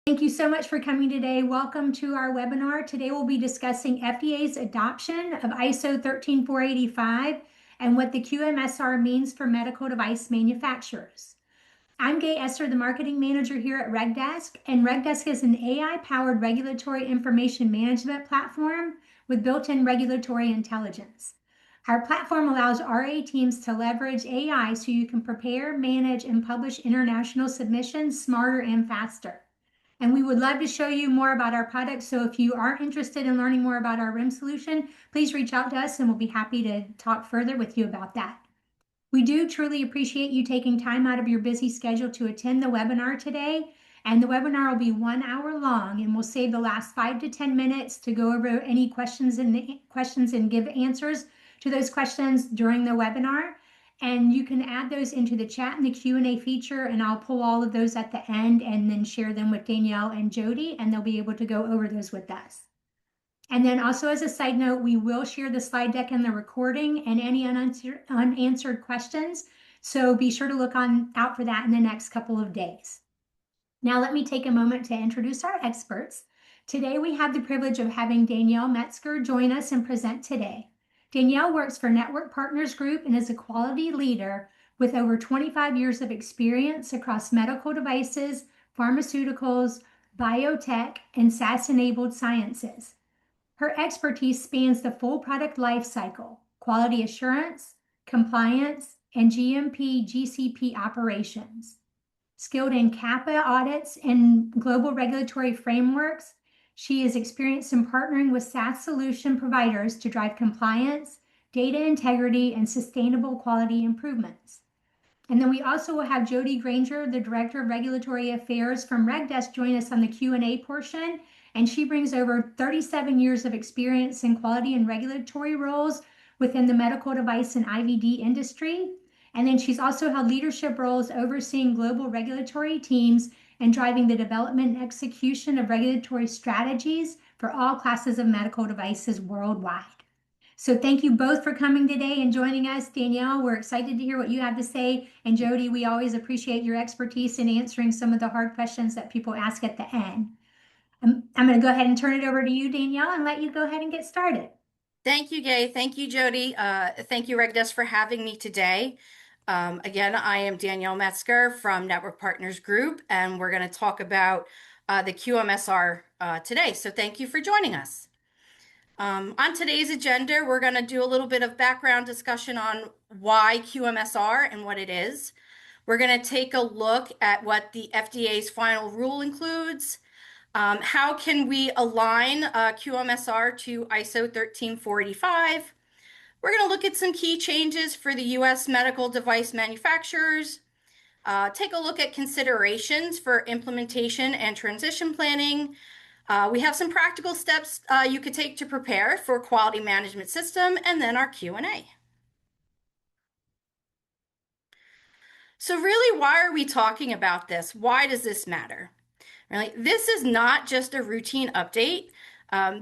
Thank you so much for coming today. Welcome to our webinar. Today we'll be discussing FDA's adoption of ISO 13485 and what the QMSR means for medical device manufacturers. I'm Gay Esser, the marketing manager here at RegDesk, and RegDesk is an AI-powered regulatory information management platform with built-in regulatory intelligence. Our platform allows RA teams to leverage AI so you can prepare, manage, and publish international submissions smarter and faster. And we would love to show you more about our product. So if you are interested in learning more about our RIM solution, please reach out to us and we'll be happy to talk further with you about that. We do truly appreciate you taking time out of your busy schedule to attend the webinar today. And the webinar will be 1 hour long, and we'll save the last 5 to 10 minutes to go over any questions and give answers to those questions during the webinar. And you can add those into the chat and the Q&A feature, and I'll pull all of those at the end and then share them with Danielle and Jody, and they'll be able to go over those with us. And then also as a side note, we will share the slide deck and the recording and any unanswered questions. So be sure to look out for that in the next couple of days. Now let me take a moment to introduce our experts. Today we have the privilege of having Danielle Metzger join us and present today. Danielle works for Network Partners Group and is a quality leader with over 25 years of experience across medical devices, pharmaceuticals, biotech, and SaaS-enabled sciences. Her expertise spans the full product life cycle, quality assurance, compliance, and GMP GCP operations. Skilled in CAPA audits and global regulatory frameworks, she is experienced in partnering with SaaS solution providers to drive compliance, data integrity, and sustainable quality improvements. And then we also will have Jody Granger, the Director of Regulatory Affairs from RegDesk, join us on the Q&A portion. And she brings over 37 years of experience in quality and regulatory roles within the medical device and IVD industry. And then she's also held leadership roles overseeing global regulatory teams and driving the development and execution of regulatory strategies for all classes of medical devices worldwide. So thank you both for coming today and joining us. Danielle, we're excited to hear what you have to say. And Jody, we always appreciate your expertise in answering some of the hard questions that people ask at the end. I'm going to go ahead and turn it over to you, Danielle, and let you go ahead and get started. Thank you, Gay. Thank you, Jody. Thank you, RegDesk, for having me today. Again, I am Danielle Metzger from Network Partners Group, and we're going to talk about the QMSR today. So thank you for joining us. On today's agenda, we're going to do a little bit of background discussion on why QMSR and what it is. We're going to take a look at what the FDA's final rule includes. How can we align QMSR to ISO 13485? We're going to look at some key changes for the U.S. medical device manufacturers, take a look at considerations for implementation and transition planning. We have some practical steps you could take to prepare for a quality management system, and then our Q&A. So really, why are we talking about this? Why does this matter? Right? This is not just a routine update.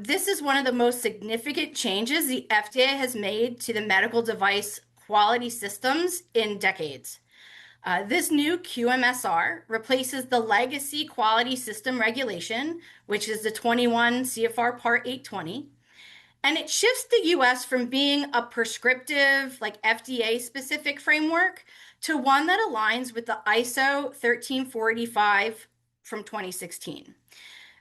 This is one of the most significant changes the FDA has made to the medical device quality systems in decades. This new QMSR replaces the legacy quality system regulation, which is the 21 CFR Part 820, and it shifts the U.S. from being a prescriptive, like FDA-specific framework to one that aligns with the ISO 13485 from 2016.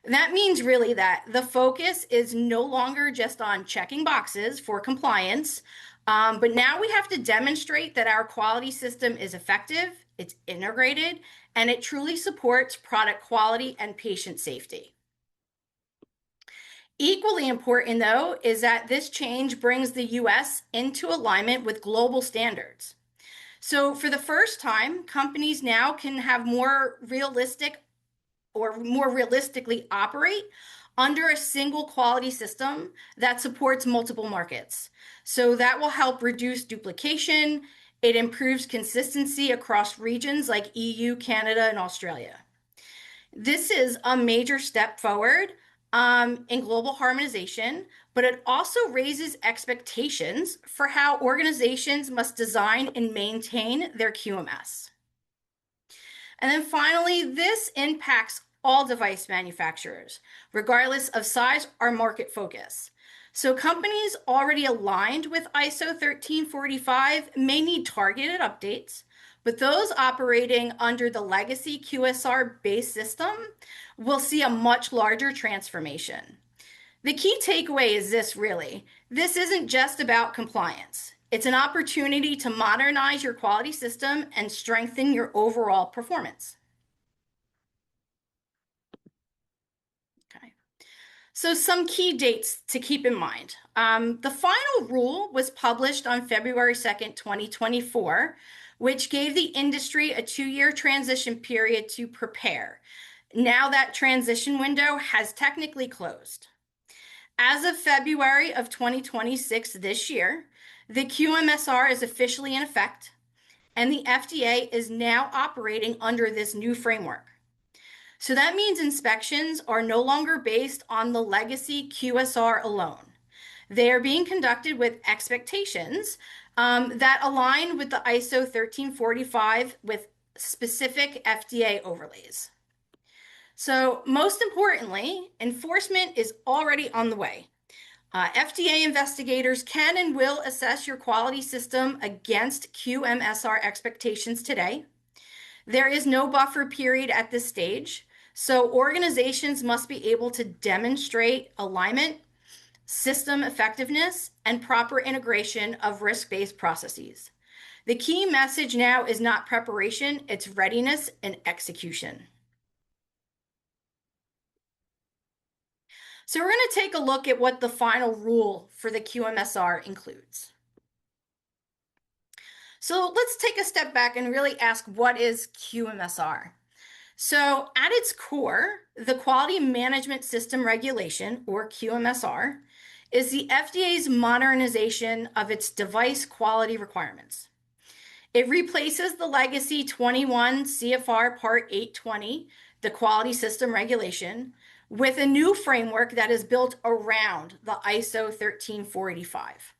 That means really that the focus is no longer just on checking boxes for compliance, but now we have to demonstrate that our quality system is effective, it's integrated, and it truly supports product quality and patient safety. Equally important, though, is that this change brings the U.S. into alignment with global standards. So for the first time, companies now can have more realistically operate under a single quality system that supports multiple markets. So that will help reduce duplication. It improves consistency across regions like EU, Canada, and Australia. This is a major step forward in global harmonization, but it also raises expectations for how organizations must design and maintain their QMS. And then finally, this impacts all device manufacturers, regardless of size or market focus. So companies already aligned with ISO 1345 may need targeted updates, but those operating under the legacy QSR-based system will see a much larger transformation. The key takeaway is this really. This isn't just about compliance. It's an opportunity to modernize your quality system and strengthen your overall performance. Okay. So some key dates to keep in mind. The final rule was published on February 2nd, 2024, which gave the industry a 2-year transition period to prepare. Now that transition window has technically closed. As of February of 2026 this year, the QMSR is officially in effect, and the FDA is now operating under this new framework. So that means inspections are no longer based on the legacy QSR alone. They are being conducted with expectations that align with the ISO 1345 with specific FDA overlays. So most importantly, enforcement is already on the way. FDA investigators can and will assess your quality system against QMSR expectations today. There is no buffer period at this stage, so organizations must be able to demonstrate alignment, system effectiveness, and proper integration of risk-based processes. The key message now is not preparation, it's readiness and execution. So we're going to take a look at what the final rule for the QMSR includes. So let's take a step back and really ask, what is QMSR? So at its core, the Quality Management System Regulation, or QMSR, is the FDA's modernization of its device quality requirements. It replaces the legacy 21 CFR Part 820, the Quality System Regulation, with a new framework that is built around the ISO 13485.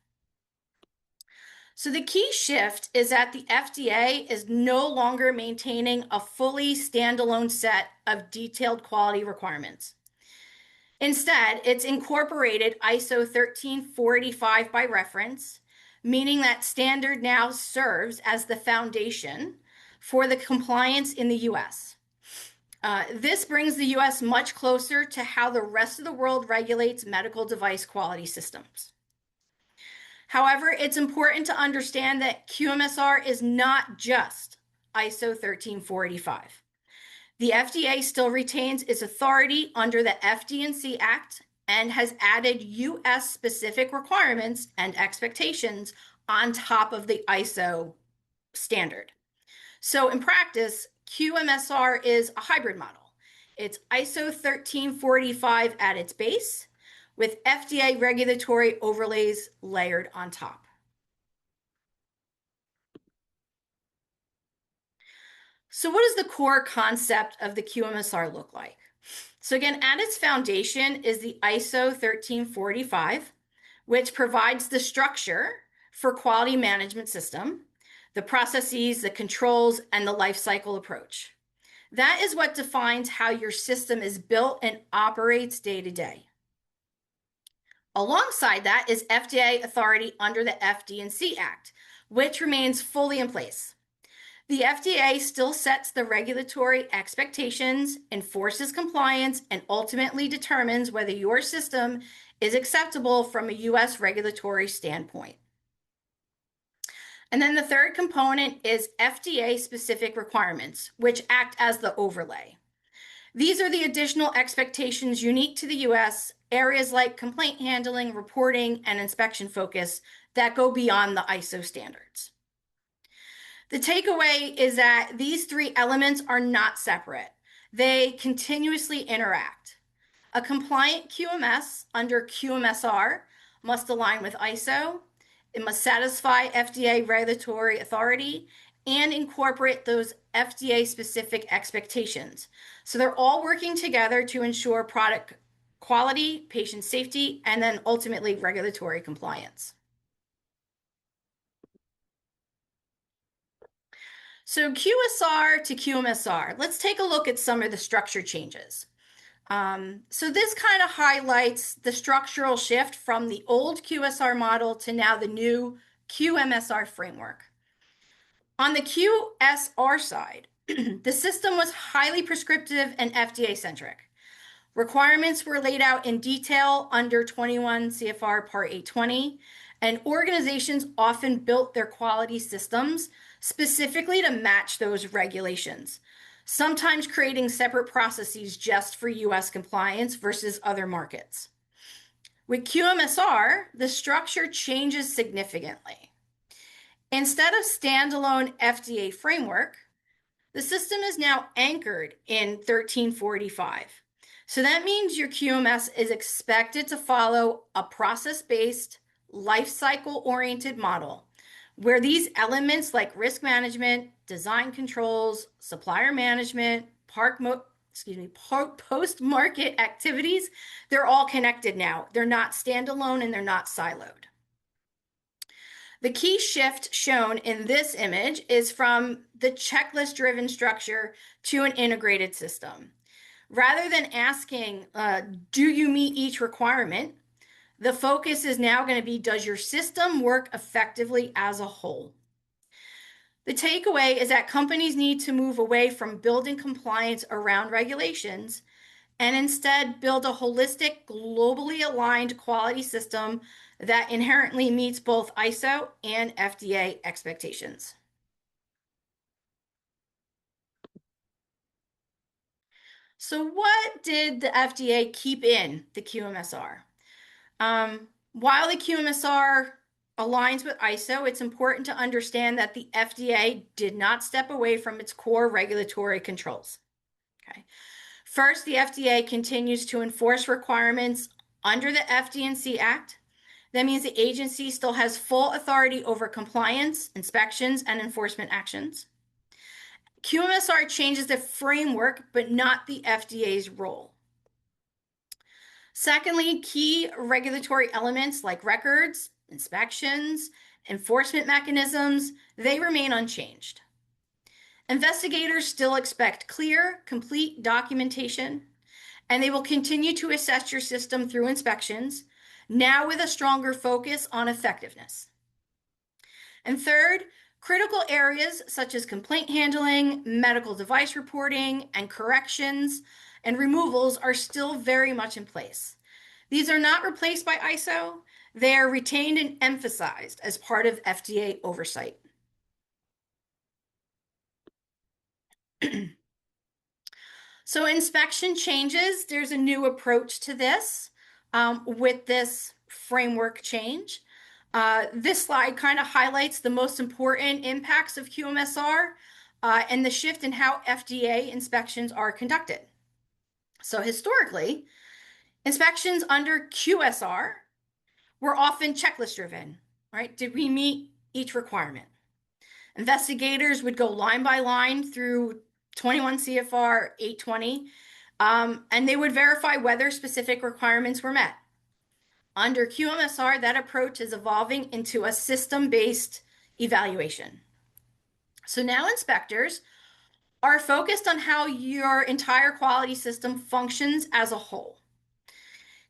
So the key shift is that the FDA is no longer maintaining a fully standalone set of detailed quality requirements. Instead, it's incorporated ISO 13485 by reference, meaning that standard now serves as the foundation for the compliance in the US. This brings the US much closer to how the rest of the world regulates medical device quality systems. However, it's important to understand that QMSR is not just ISO 13485. The FDA still retains its authority under the FD&C Act and has added US specific requirements and expectations on top of the ISO standard. So in practice, QMSR is a hybrid model. It's ISO 13485 at its base, with FDA regulatory overlays layered on top. So what does the core concept of the QMSR look like? So again, at its foundation is the ISO 13485, which provides the structure for quality management system, the processes, the controls, and the life cycle approach. That is what defines how your system is built and operates day to day. Alongside that is FDA authority under the FD&C Act, which remains fully in place. The FDA still sets the regulatory expectations, enforces compliance, and ultimately determines whether your system is acceptable from a US regulatory standpoint. And then the third component is FDA-specific requirements, which act as the overlay. These are the additional expectations unique to the US, areas like complaint handling, reporting, and inspection focus that go beyond the ISO standards. The takeaway is that these three elements are not separate. They continuously interact. A compliant QMS under QMSR must align with ISO. It must satisfy FDA regulatory authority and incorporate those FDA-specific expectations. So they're all working together to ensure product quality, patient safety, and then ultimately regulatory compliance. So QSR to QMSR, let's take a look at some of the structure changes. So this kind of highlights the structural shift from the old QSR model to now the new QMSR framework. On the QSR side, the system was highly prescriptive and FDA centric. Requirements were laid out in detail under 21 CFR Part 820, and organizations often built their quality systems specifically to match those regulations, sometimes creating separate processes just for US compliance versus other markets. With QMSR, the structure changes significantly. Instead of standalone FDA framework, the system is now anchored in 1345. So that means your QMS is expected to follow a process-based, life cycle-oriented model where these elements like risk management, design controls, supplier management, post-market activities, they're all connected now. They're not standalone and they're not siloed. The key shift shown in this image is from the checklist-driven structure to an integrated system. Rather than asking, do you meet each requirement, the focus is now going to be, does your system work effectively as a whole? The takeaway is that companies need to move away from building compliance around regulations and instead build a holistic, globally aligned quality system that inherently meets both ISO and FDA expectations. So what did the FDA keep in the QMSR? While the QMSR aligns with ISO, it's important to understand that the FDA did not step away from its core regulatory controls. Okay. First, the FDA continues to enforce requirements under the FD&C Act. That means the agency still has full authority over compliance, inspections, and enforcement actions. QMSR changes the framework, but not the FDA's role. Secondly, key regulatory elements like records, inspections, enforcement mechanisms, they remain unchanged. Investigators still expect clear, complete documentation, and they will continue to assess your system through inspections, now with a stronger focus on effectiveness. And third, critical areas such as complaint handling, medical device reporting, and corrections and removals are still very much in place. These are not replaced by ISO. They are retained and emphasized as part of FDA oversight. So inspection changes, there's a new approach to this with this framework change. This slide kind of highlights the most important impacts of QMSR and the shift in how FDA inspections are conducted. So historically, inspections under QSR were often checklist driven, right? Did we meet each requirement? Investigators would go line by line through 21 CFR 820, and they would verify whether specific requirements were met. Under QMSR, that approach is evolving into a system-based evaluation. So now inspectors are focused on how your entire quality system functions as a whole.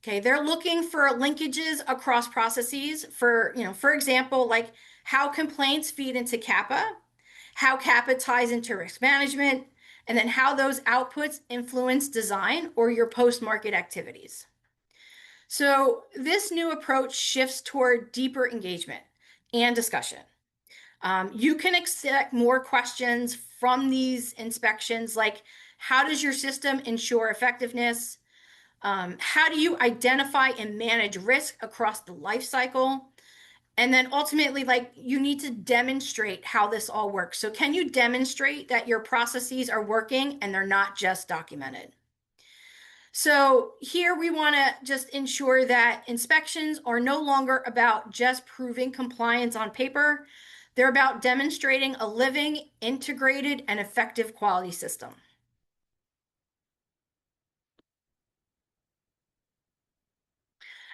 Okay, they're looking for linkages across processes for example, like how complaints feed into CAPA, how CAPA ties into risk management, and then how those outputs influence design or your post-market activities. So this new approach shifts toward deeper engagement and discussion. You can expect more questions from these inspections, like how does your system ensure effectiveness? How do you identify and manage risk across the life cycle? And then ultimately, like you need to demonstrate how this all works. So can you demonstrate that your processes are working and they're not just documented? So here we want to just ensure that inspections are no longer about just proving compliance on paper. They're about demonstrating a living, integrated, and effective quality system.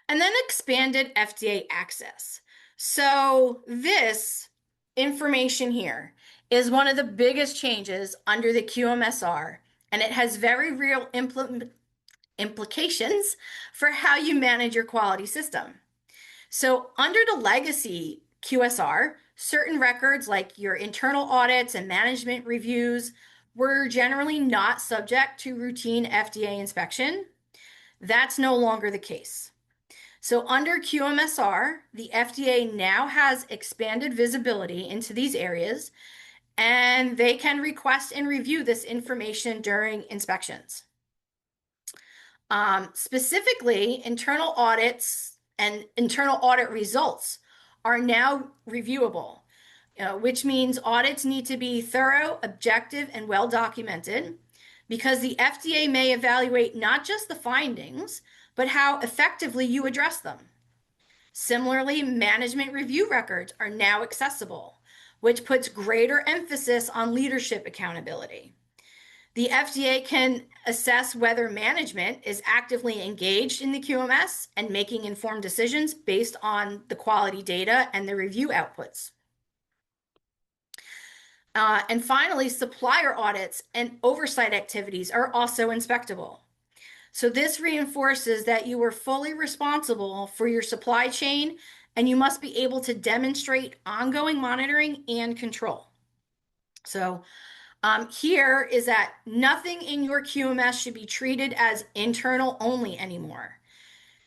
And then expanded FDA access. So this information here is one of the biggest changes under the QMSR, and it has very real implications for how you manage your quality system. So, under the legacy QSR, certain records like your internal audits and management reviews were generally not subject to routine FDA inspection. That's no longer the case. So, under QMSR, the FDA now has expanded visibility into these areas, and they can request and review this information during inspections. Specifically, internal audits and internal audit results are now reviewable, which means audits need to be thorough, objective, and well documented because the FDA may evaluate not just the findings, but how effectively you address them. Similarly, management review records are now accessible, which puts greater emphasis on leadership accountability. The FDA can assess whether management is actively engaged in the QMS and making informed decisions based on the quality data and the review outputs. And finally, supplier audits and oversight activities are also inspectable. So this reinforces that you are fully responsible for your supply chain, and you must be able to demonstrate ongoing monitoring and control. So here is that nothing in your QMS should be treated as internal only anymore.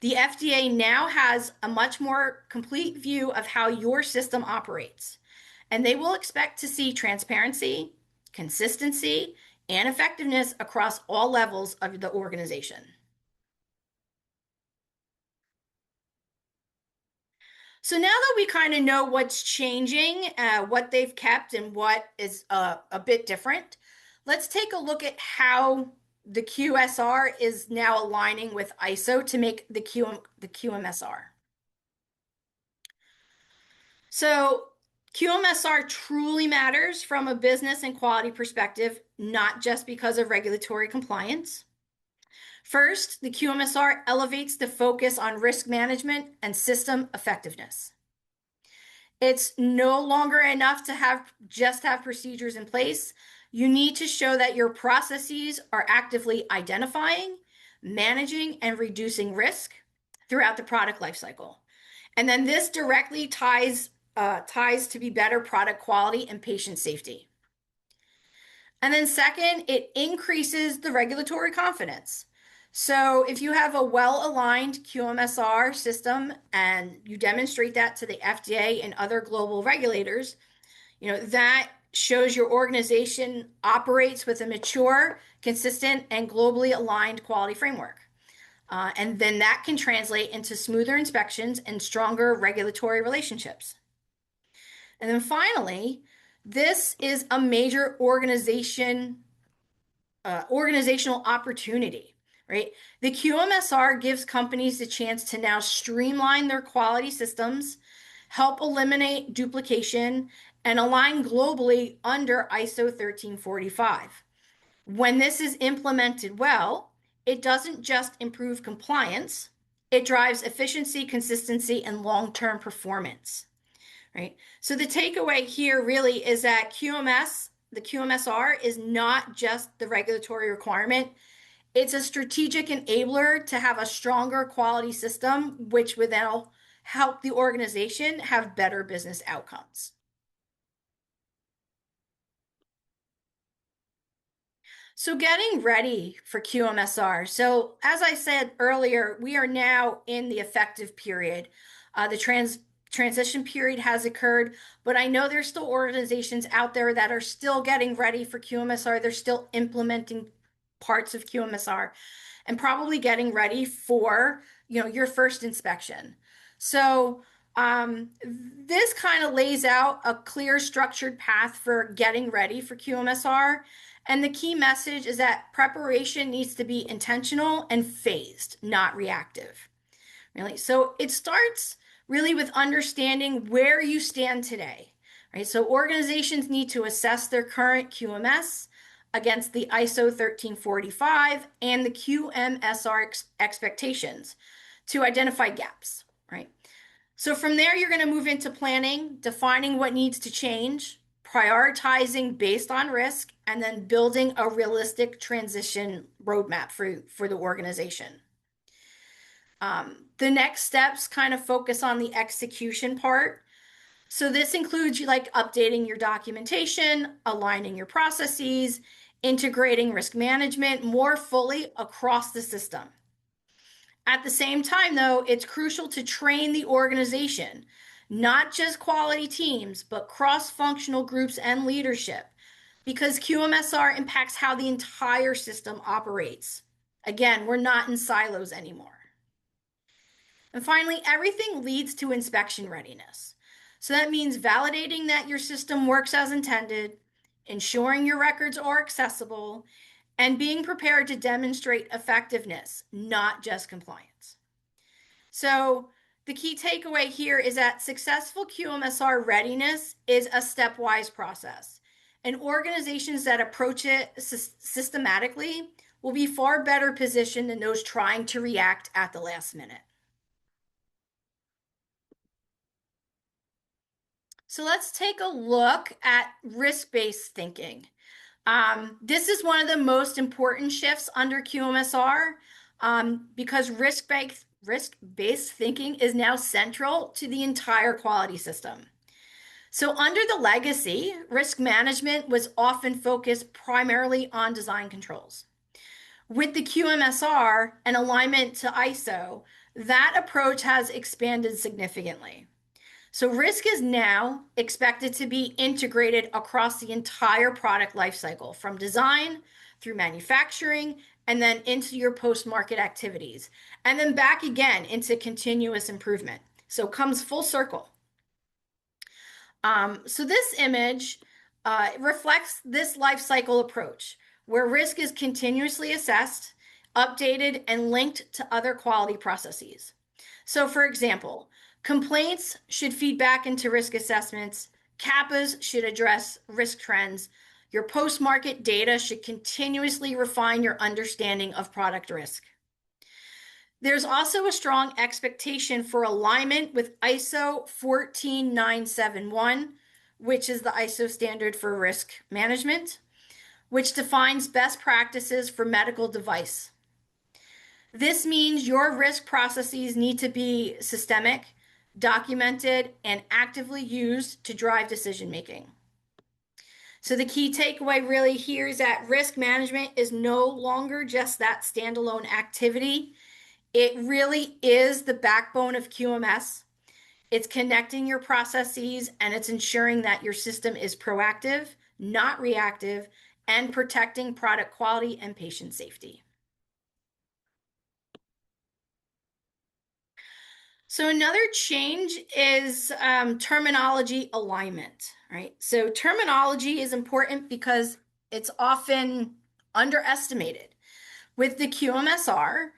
The FDA now has a much more complete view of how your system operates, and they will expect to see transparency, consistency, and effectiveness across all levels of the organization. So now that we kind of know what's changing, what they've kept, and what is a bit different, let's take a look at how the QSR is now aligning with ISO to make the QMSR. So QMSR truly matters from a business and quality perspective, not just because of regulatory compliance. First, the QMSR elevates the focus on risk management and system effectiveness. It's no longer enough to just have procedures in place. You need to show that your processes are actively identifying, managing, and reducing risk throughout the product lifecycle. And then this directly ties to be better product quality and patient safety. And then second, it increases the regulatory confidence. So if you have a well-aligned QMSR system and you demonstrate that to the FDA and other global regulators, that shows your organization operates with a mature, consistent, and globally aligned quality framework. And then that can translate into smoother inspections and stronger regulatory relationships. And then finally, this is a major organizational opportunity, right? The QMSR gives companies the chance to now streamline their quality systems, help eliminate duplication, and align globally under ISO 1345. When this is implemented well, it doesn't just improve compliance, it drives efficiency, consistency, and long-term performance, right? So the takeaway here really is that the QMSR is not just the regulatory requirement. It's a strategic enabler to have a stronger quality system, which would then help the organization have better business outcomes. So getting ready for QMSR. So as I said earlier, we are now in the effective period. The transition period has occurred, but I know there's still organizations out there that are still getting ready for QMSR. They're still implementing parts of QMSR and probably getting ready for, your first inspection. So this kind of lays out a clear structured path for getting ready for QMSR. And the key message is that preparation needs to be intentional and phased, not reactive. Really. So it starts really with understanding where you stand today, right? So organizations need to assess their current QMS against the ISO 1345 and the QMSR expectations to identify gaps, right? So from there, you're going to move into planning, defining what needs to change, prioritizing based on risk, and then building a realistic transition roadmap for the organization. The next steps kind of focus on the execution part. So this includes like updating your documentation, aligning your processes, integrating risk management more fully across the system. At the same time, though, it's crucial to train the organization, not just quality teams, but cross-functional groups and leadership, because QMSR impacts how the entire system operates. Again, we're not in silos anymore. And finally, everything leads to inspection readiness. So that means validating that your system works as intended, ensuring your records are accessible, and being prepared to demonstrate effectiveness, not just compliance. So the key takeaway here is that successful QMSR readiness is a stepwise process, and organizations that approach it systematically will be far better positioned than those trying to react at the last minute. So let's take a look at risk-based thinking. This is one of the most important shifts under QMSR because risk-based thinking is now central to the entire quality system. So under the legacy, risk management was often focused primarily on design controls. With the QMSR and alignment to ISO, that approach has expanded significantly. So risk is now expected to be integrated across the entire product lifecycle, from design through manufacturing, and then into your post-market activities, and then back again into continuous improvement. So it comes full circle. So this image reflects this lifecycle approach, where risk is continuously assessed, updated, and linked to other quality processes. So for example, complaints should feed back into risk assessments. CAPAs should address risk trends. Your post-market data should continuously refine your understanding of product risk. There's also a strong expectation for alignment with ISO 14971, which is the ISO standard for risk management, which defines best practices for medical device. This means your risk processes need to be systemic, documented, and actively used to drive decision making. So the key takeaway really here is that risk management is no longer just that standalone activity. It really is the backbone of QMS. It's connecting your processes, and it's ensuring that your system is proactive, not reactive, and protecting product quality and patient safety. So another change is terminology alignment, right? So terminology is important because it's often underestimated. With the QMSR,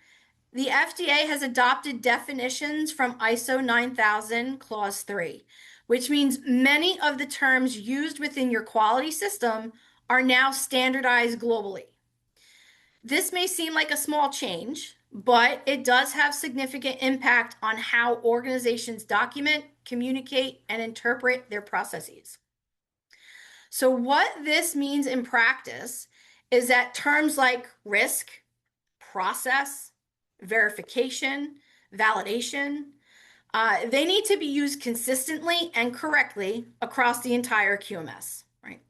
the FDA has adopted definitions from ISO 9000 Clause 3, which means many of the terms used within your quality system are now standardized globally. This may seem like a small change, but it does have significant impact on how organizations document, communicate, and interpret their processes. So what this means in practice is that terms like risk, process, verification, validation, they need to be used consistently and correctly across the entire QMS, right?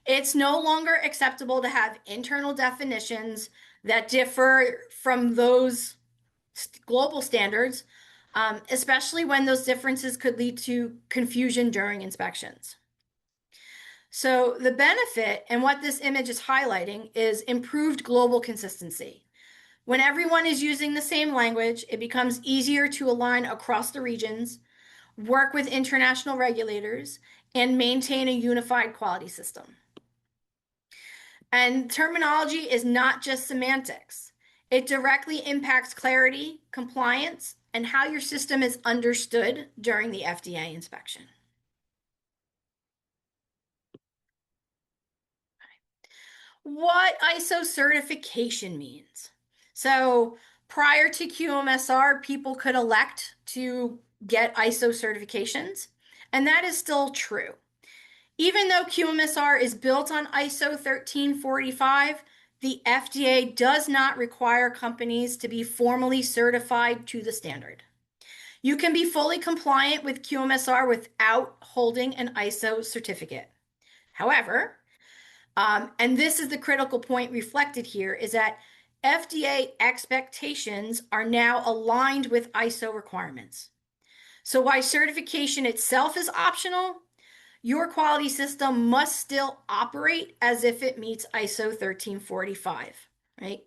It's no longer acceptable to have internal definitions that differ from those global standards, especially when those differences could lead to confusion during inspections. So the benefit and what this image is highlighting is improved global consistency. When everyone is using the same language, it becomes easier to align across the regions, work with international regulators, and maintain a unified quality system. And terminology is not just semantics. It directly impacts clarity, compliance, and how your system is understood during the FDA inspection. What ISO certification means. So prior to QMSR, people could elect to get ISO certifications, and that is still true. Even though QMSR is built on ISO 1345, the FDA does not require companies to be formally certified to the standard. You can be fully compliant with QMSR without holding an ISO certificate. However, and this is the critical point reflected here, is that FDA expectations are now aligned with ISO requirements. So while certification itself is optional, your quality system must still operate as if it meets ISO 1345, right?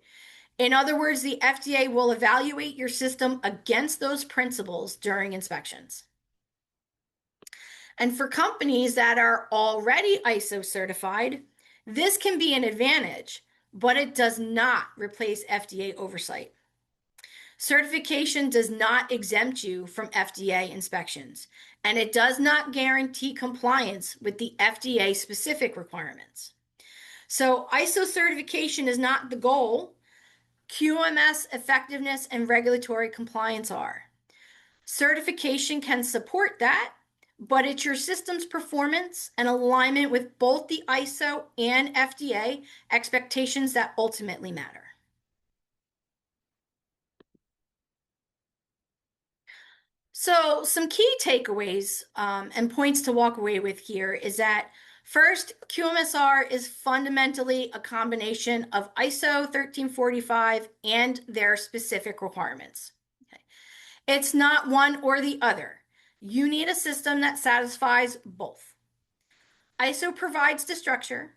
In other words, the FDA will evaluate your system against those principles during inspections. And for companies that are already ISO certified, this can be an advantage, but it does not replace FDA oversight. Certification does not exempt you from FDA inspections, and it does not guarantee compliance with the FDA specific requirements. So ISO certification is not the goal. QMS effectiveness and regulatory compliance are. Certification can support that, but it's your system's performance and alignment with both the ISO and FDA expectations that ultimately matter. So some key takeaways and points to walk away with here is that first, QMSR is fundamentally a combination of ISO 1345 and their specific requirements. Okay. It's not one or the other. You need a system that satisfies both. ISO provides the structure,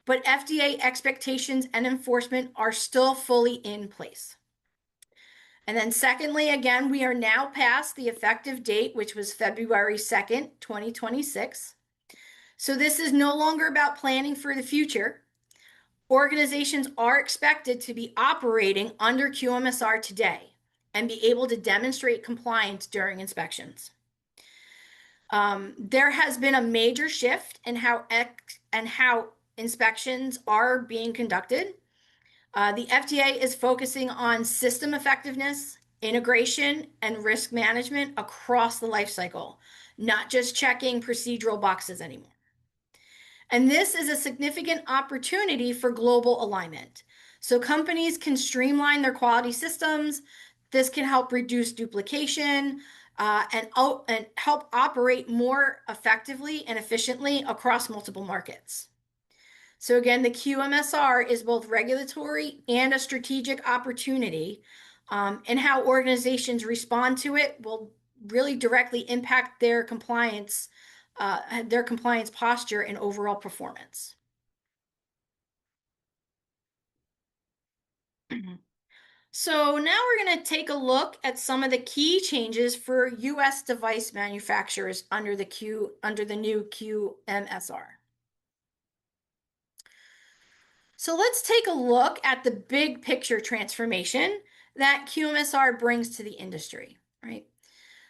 but FDA expectations and enforcement are still fully in place. And then secondly, again, we are now past the effective date, which was February 2nd, 2026. So this is no longer about planning for the future. Organizations are expected to be operating under QMSR today and be able to demonstrate compliance during inspections. There has been a major shift in how inspections are being conducted. The FDA is focusing on system effectiveness, integration, and risk management across the life cycle, not just checking procedural boxes anymore. And this is a significant opportunity for global alignment. So companies can streamline their quality systems. This can help reduce duplication and help operate more effectively and efficiently across multiple markets. So again, the QMSR is both regulatory and a strategic opportunity, and how organizations respond to it will really directly impact their compliance posture and overall performance. So now we're going to take a look at some of the key changes for U.S. device manufacturers under the new QMSR. So let's take a look at the big picture transformation that QMSR brings to the industry, right?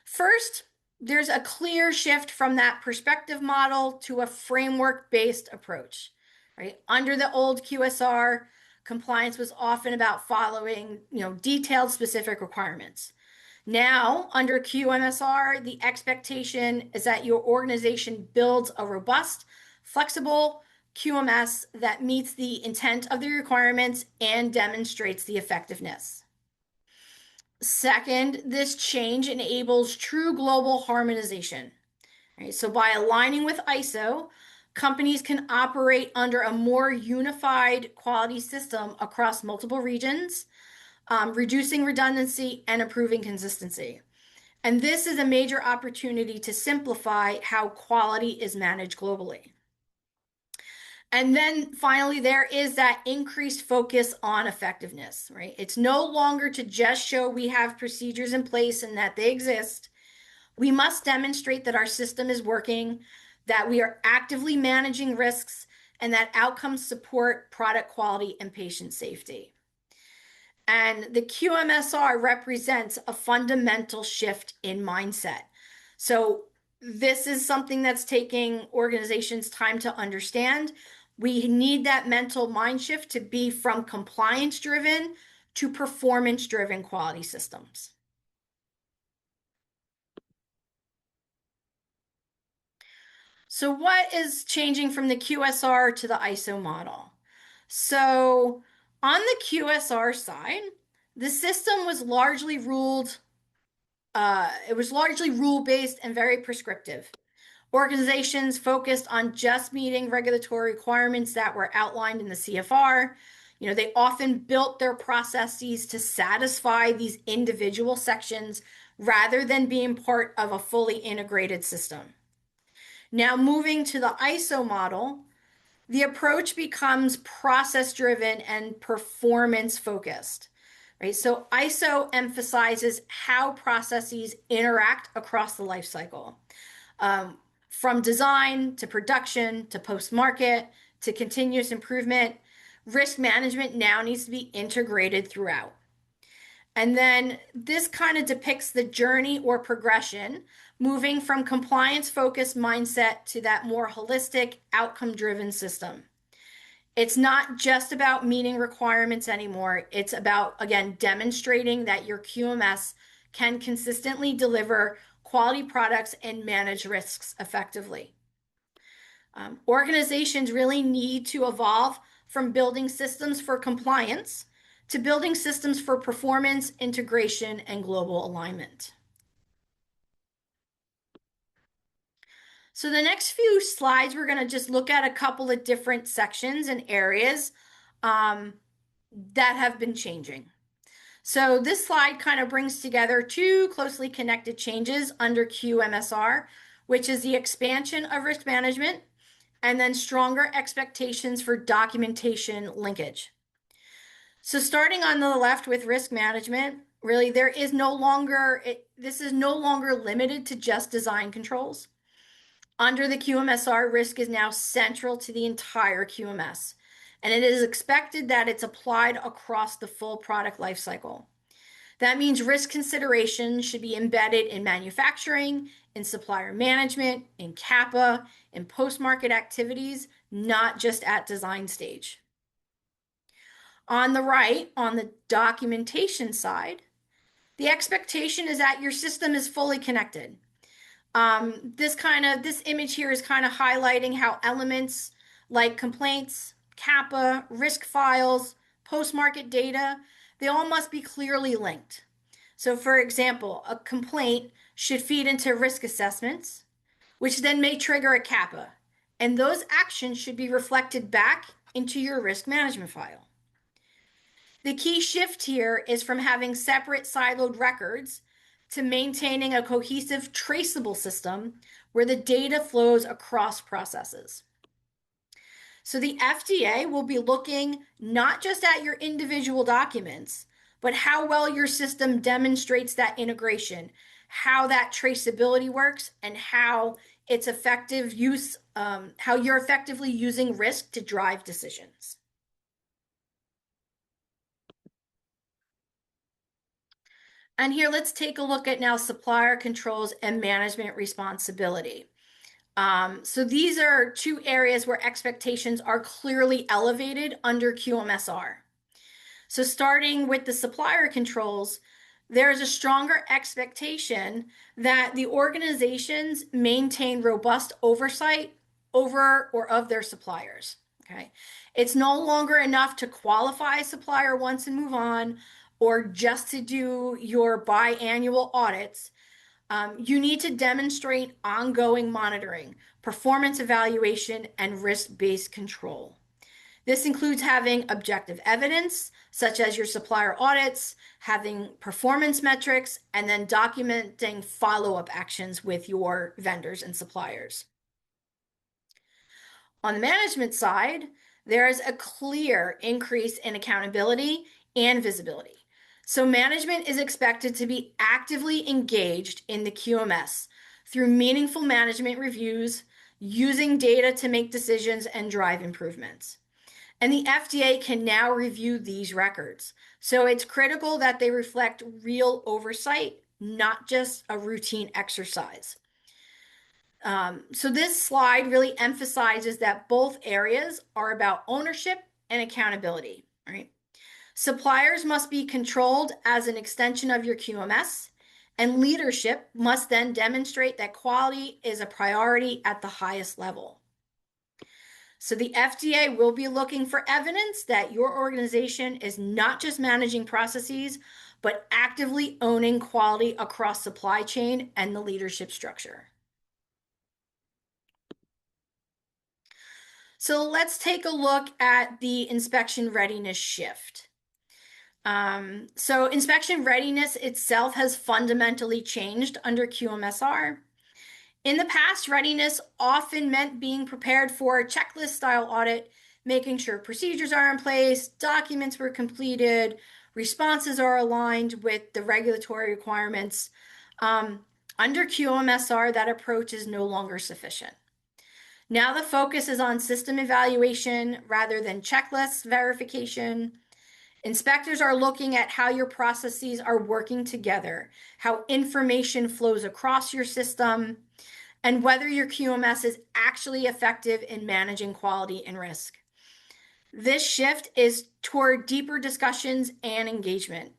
First, there's a clear shift from that perspective model to a framework-based approach, right? Under the old QSR, compliance was often about following, detailed specific requirements. Now, under QMSR, the expectation is that your organization builds a robust, flexible QMS that meets the intent of the requirements and demonstrates the effectiveness. Second, this change enables true global harmonization. Right? So by aligning with ISO, companies can operate under a more unified quality system across multiple regions, reducing redundancy and improving consistency. And this is a major opportunity to simplify how quality is managed globally. And then finally, there is that increased focus on effectiveness, right? It's no longer to just show we have procedures in place and that they exist. We must demonstrate that our system is working, that we are actively managing risks, and that outcomes support product quality and patient safety. And the QMSR represents a fundamental shift in mindset. So this is something that's taking organizations time to understand. We need that mental mind shift to be from compliance-driven to performance-driven quality systems. So what is changing from the QSR to the ISO model? So on the QSR side, the system was largely rule-based and very prescriptive. Organizations focused on just meeting regulatory requirements that were outlined in the CFR. They often built their processes to satisfy these individual sections rather than being part of a fully integrated system. Now, moving to the ISO model, the approach becomes process driven and performance focused, right? So ISO emphasizes how processes interact across the life cycle, from design to production to post market to continuous improvement. Risk management now needs to be integrated throughout. And then this kind of depicts the journey or progression, moving from compliance focused mindset to that more holistic, outcome driven system. It's not just about meeting requirements anymore. It's about, again, demonstrating that your QMS can consistently deliver quality products and manage risks effectively. Organizations really need to evolve from building systems for compliance to building systems for performance, integration, and global alignment. So the next few slides, we're going to just look at a couple of different sections and areas that have been changing. So this slide kind of brings together two closely connected changes under QMSR, which is the expansion of risk management and then stronger expectations for documentation linkage. So starting on the left with risk management, really this is no longer limited to just design controls. Under the QMSR, risk is now central to the entire QMS, and it is expected that it's applied across the full product lifecycle. That means risk consideration should be embedded in manufacturing, in supplier management, in CAPA, in post-market activities, not just at design stage. On the right, on the documentation side, the expectation is that your system is fully connected. This image here is kind of highlighting how elements like complaints, CAPA, risk files, post-market data, they all must be clearly linked. So for example, a complaint should feed into risk assessments, which then may trigger a CAPA, and those actions should be reflected back into your risk management file. The key shift here is from having separate siloed records to maintaining a cohesive, traceable system where the data flows across processes. So the FDA will be looking not just at your individual documents, but how well your system demonstrates that integration, how that traceability works, and how it's effective use, how you're effectively using risk to drive decisions. And here, let's take a look at now supplier controls and management responsibility. So these are two areas where expectations are clearly elevated under QMSR. So starting with the supplier controls, there is a stronger expectation that the organizations maintain robust oversight over or of their suppliers. Okay, it's no longer enough to qualify a supplier once and move on, or just to do your biannual audits. You need to demonstrate ongoing monitoring, performance evaluation, and risk-based control. This includes having objective evidence, such as your supplier audits, having performance metrics, and then documenting follow-up actions with your vendors and suppliers. On the management side, there is a clear increase in accountability and visibility. So management is expected to be actively engaged in the QMS through meaningful management reviews, using data to make decisions and drive improvements. And the FDA can now review these records. So it's critical that they reflect real oversight, not just a routine exercise. So this slide really emphasizes that both areas are about ownership and accountability, right? Suppliers must be controlled as an extension of your QMS, And leadership must then demonstrate that quality is a priority at the highest level. So the FDA will be looking for evidence that your organization is not just managing processes, but actively owning quality across supply chain and the leadership structure. So let's take a look at the inspection readiness shift. So inspection readiness itself has fundamentally changed under QMSR. In the past, readiness often meant being prepared for a checklist style audit, making sure procedures are in place, documents were completed, responses are aligned with the regulatory requirements. Under QMSR, that approach is no longer sufficient. Now the focus is on system evaluation rather than checklist verification. Inspectors are looking at how your processes are working together, how information flows across your system, and whether your QMS is actually effective in managing quality and risk. This shift is toward deeper discussions and engagement.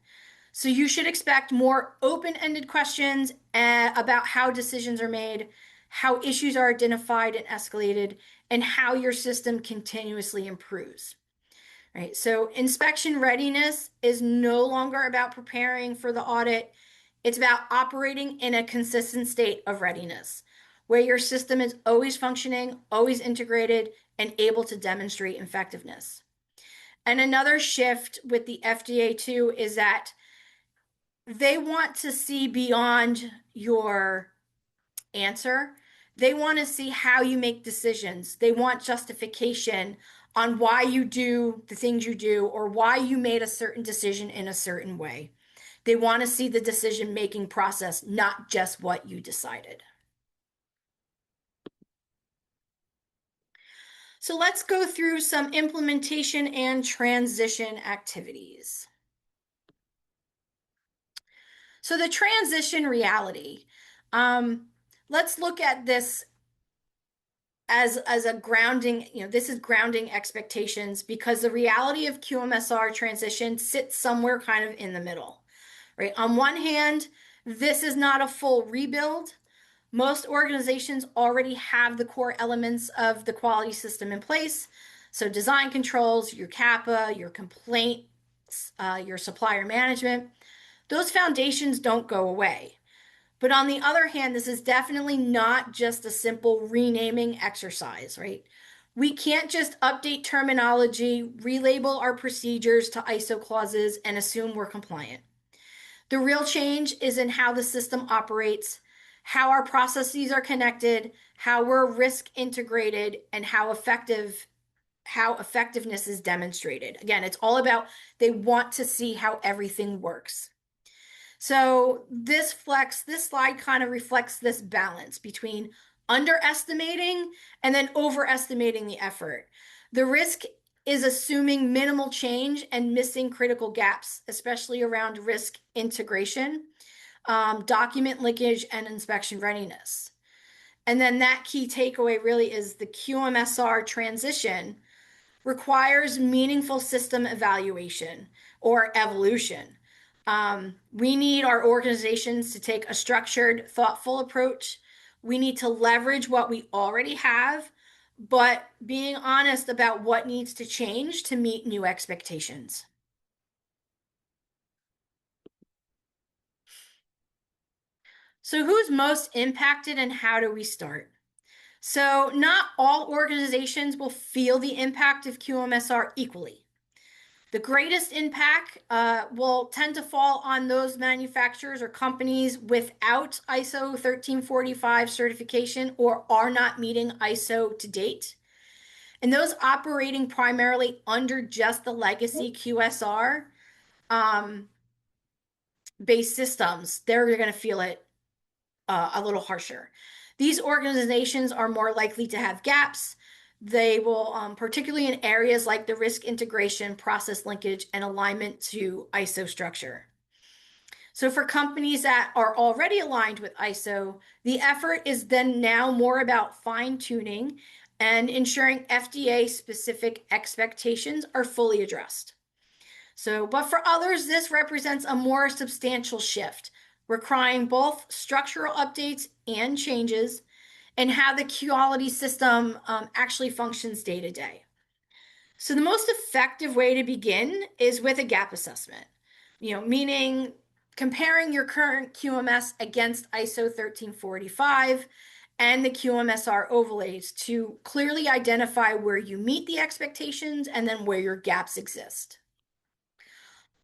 So you should expect more open-ended questions about how decisions are made, how issues are identified and escalated, and how your system continuously improves. Right? So inspection readiness is no longer about preparing for the audit. It's about operating in a consistent state of readiness, where your system is always functioning, always integrated, and able to demonstrate effectiveness. And another shift with the FDA too is that they want to see beyond your answer. They want to see how you make decisions. They want justification on why you do the things you do or why you made a certain decision in a certain way. They want to see the decision-making process, not just what you decided. So let's go through some implementation and transition activities. So the transition reality. Let's look at this as a grounding, this is grounding expectations because the reality of QMSR transition sits somewhere kind of in the middle, right? On one hand, this is not a full rebuild. Most organizations already have the core elements of the quality system in place. So design controls, your CAPA, your complaint, your supplier management, those foundations don't go away. But on the other hand, this is definitely not just a simple renaming exercise, right? We can't just update terminology, relabel our procedures to ISO clauses, and assume we're compliant. The real change is in how the system operates, how our processes are connected, how we're risk integrated, and how effectiveness is demonstrated. Again, it's all about they want to see how everything works. So this slide kind of reflects this balance between underestimating and then overestimating the effort. The risk is assuming minimal change and missing critical gaps, especially around risk integration, document linkage, and inspection readiness. And then that key takeaway really is the QMSR transition requires meaningful system evaluation or evolution. We need our organizations to take a structured, thoughtful approach. We need to leverage what we already have, but being honest about what needs to change to meet new expectations. So who's most impacted and how do we start? So not all organizations will feel the impact of QMSR equally. The greatest impact will tend to fall on those manufacturers or companies without ISO 1345 certification or are not meeting ISO to date. And those operating primarily under just the legacy QSR based systems, they're going to feel it a little harsher. These organizations are more likely to have gaps. They will, particularly in areas like the risk integration, process linkage, and alignment to ISO structure. So for companies that are already aligned with ISO, the effort is then now more about fine-tuning and ensuring FDA-specific expectations are fully addressed. So, but for others, this represents a more substantial shift. requiring both structural updates and changes in how the quality system actually functions day to day. So the most effective way to begin is with a gap assessment, meaning comparing your current QMS against ISO 13485 and the QMSR overlays to clearly identify where you meet the expectations and then where your gaps exist.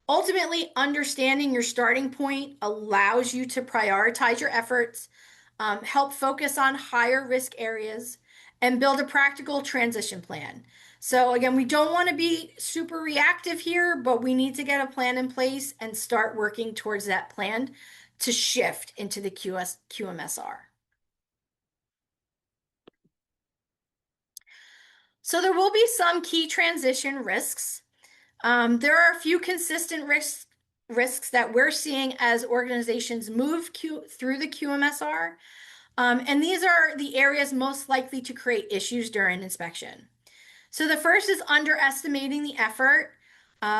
Ultimately, understanding your starting point allows you to prioritize your efforts, help focus on higher risk areas, and build a practical transition plan. So again, we don't want to be super reactive here, but we need to get a plan in place and start working towards that plan to shift into the QMSR. So there will be some key transition risks. There are a few consistent risks that we're seeing as organizations move through the QMSR. And these are the areas most likely to create issues during inspection. So the first is underestimating the effort.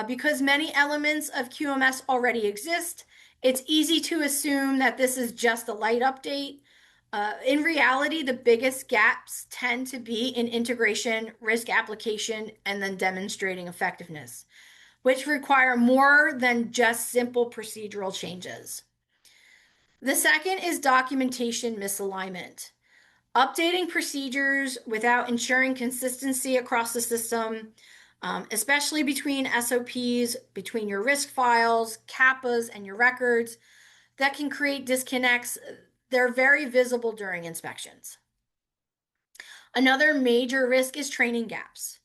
Because many elements of QMS already exist, it's easy to assume that this is just a light update. In reality, the biggest gaps tend to be in integration, risk application, and then demonstrating effectiveness, which require more than just simple procedural changes. The second is documentation misalignment. Updating procedures without ensuring consistency across the system, especially between SOPs, between your risk files, CAPAs, and your records, that can create disconnects. They're very visible during inspections. Another major risk is training gaps.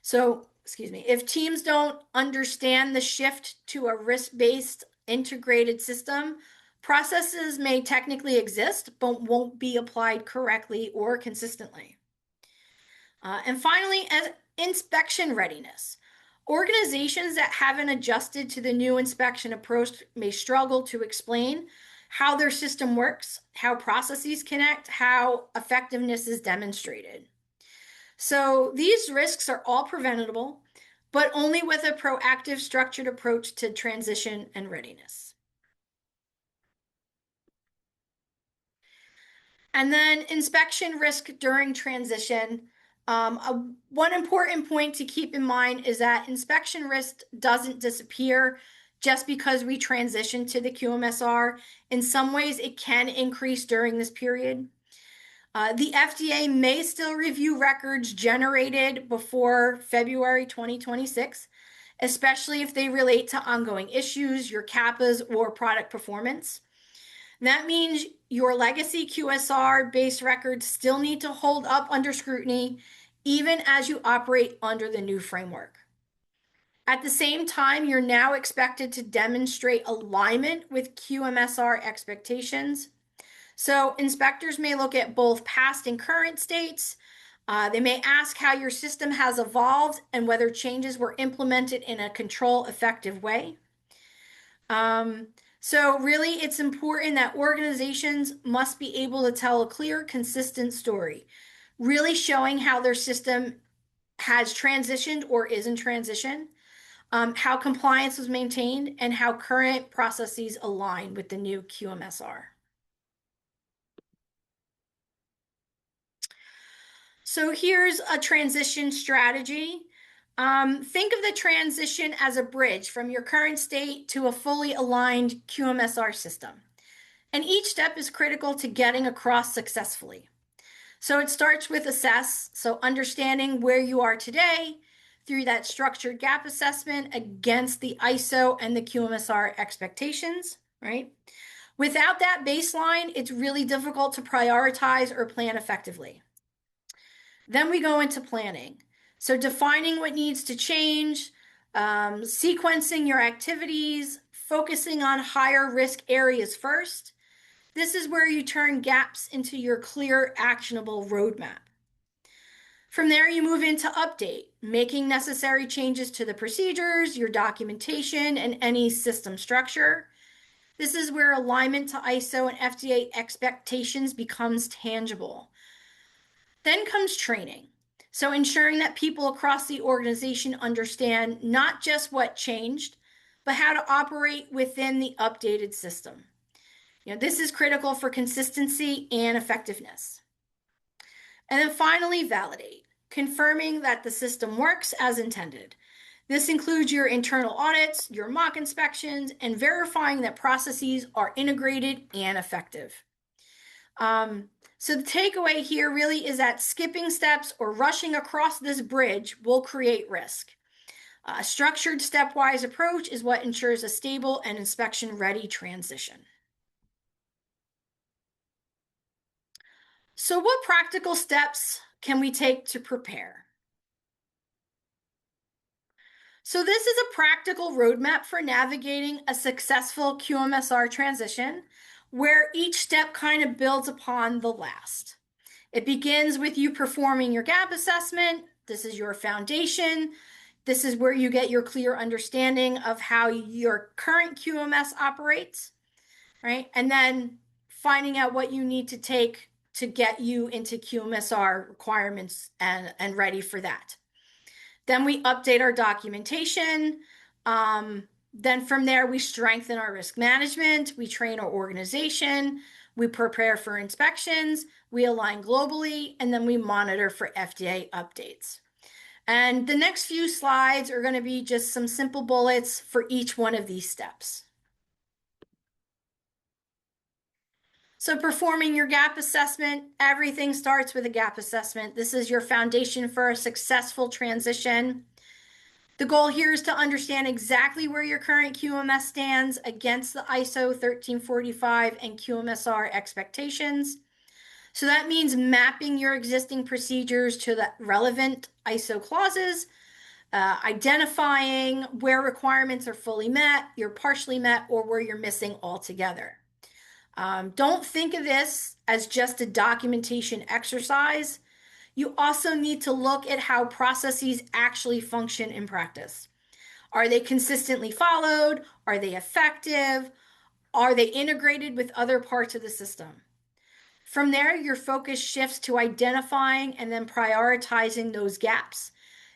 So, if teams don't understand the shift to a risk-based integrated system, processes may technically exist, but won't be applied correctly or consistently. And finally, as inspection readiness. Organizations that haven't adjusted to the new inspection approach may struggle to explain how their system works, how processes connect, how effectiveness is demonstrated. So these risks are all preventable, but only with a proactive, structured approach to transition and readiness. And then inspection risk during transition. One important point to keep in mind is that inspection risk doesn't disappear just because we transition to the QMSR. In some ways, it can increase during this period. The FDA may still review records generated before February 2026, especially if they relate to ongoing issues, your CAPAs, or product performance. That means your legacy QSR-based records still need to hold up under scrutiny, even as you operate under the new framework. At the same time, you're now expected to demonstrate alignment with QMSR expectations. So inspectors may look at both past and current states. They may ask how your system has evolved and whether changes were implemented in a control-effective way. So really, it's important that organizations must be able to tell a clear, consistent story, really showing how their system has transitioned or is in transition, how compliance was maintained, and how current processes align with the new QMSR. So here's a transition strategy. Think of the transition as a bridge from your current state to a fully aligned QMSR system. And each step is critical to getting across successfully. So it starts with assess, so understanding where you are today through that structured gap assessment against the ISO and the QMSR expectations, right? Without that baseline, it's really difficult to prioritize or plan effectively. Then we go into planning. So defining what needs to change, sequencing your activities, focusing on higher risk areas first. This is where you turn gaps into your clear, actionable roadmap. From there, you move into update, making necessary changes to the procedures, your documentation, and any system structure. This is where alignment to ISO and FDA expectations becomes tangible. Then comes training. So ensuring that people across the organization understand not just what changed, but how to operate within the updated system. This is critical for consistency and effectiveness. And then finally, validate, confirming that the system works as intended. This includes your internal audits, your mock inspections, and verifying that processes are integrated and effective. So the takeaway here really is that skipping steps or rushing across this bridge will create risk. A structured stepwise approach is what ensures a stable and inspection-ready transition. So what practical steps can we take to prepare? So this is a practical roadmap for navigating a successful QMSR transition where each step kind of builds upon the last. It begins with you performing your gap assessment. This is your foundation. This is where you get your clear understanding of how your current QMS operates, right? And then finding out what you need to take to get you into QMSR requirements and ready for that. Then we update our documentation. Then from there, we strengthen our risk management. We train our organization. We prepare for inspections. We align globally, and then we monitor for FDA updates. And the next few slides are going to be just some simple bullets for each one of these steps. So performing your gap assessment, everything starts with a gap assessment. This is your foundation for a successful transition. The goal here is to understand exactly where your current QMS stands against the ISO 1345 and QMSR expectations. So that means mapping your existing procedures to the relevant ISO clauses, identifying where requirements are fully met, you're partially met, or where you're missing altogether. Don't think of this as just a documentation exercise. You also need to look at how processes actually function in practice. Are they consistently followed? Are they effective? Are they integrated with other parts of the system? From there, your focus shifts to identifying and then prioritizing those gaps,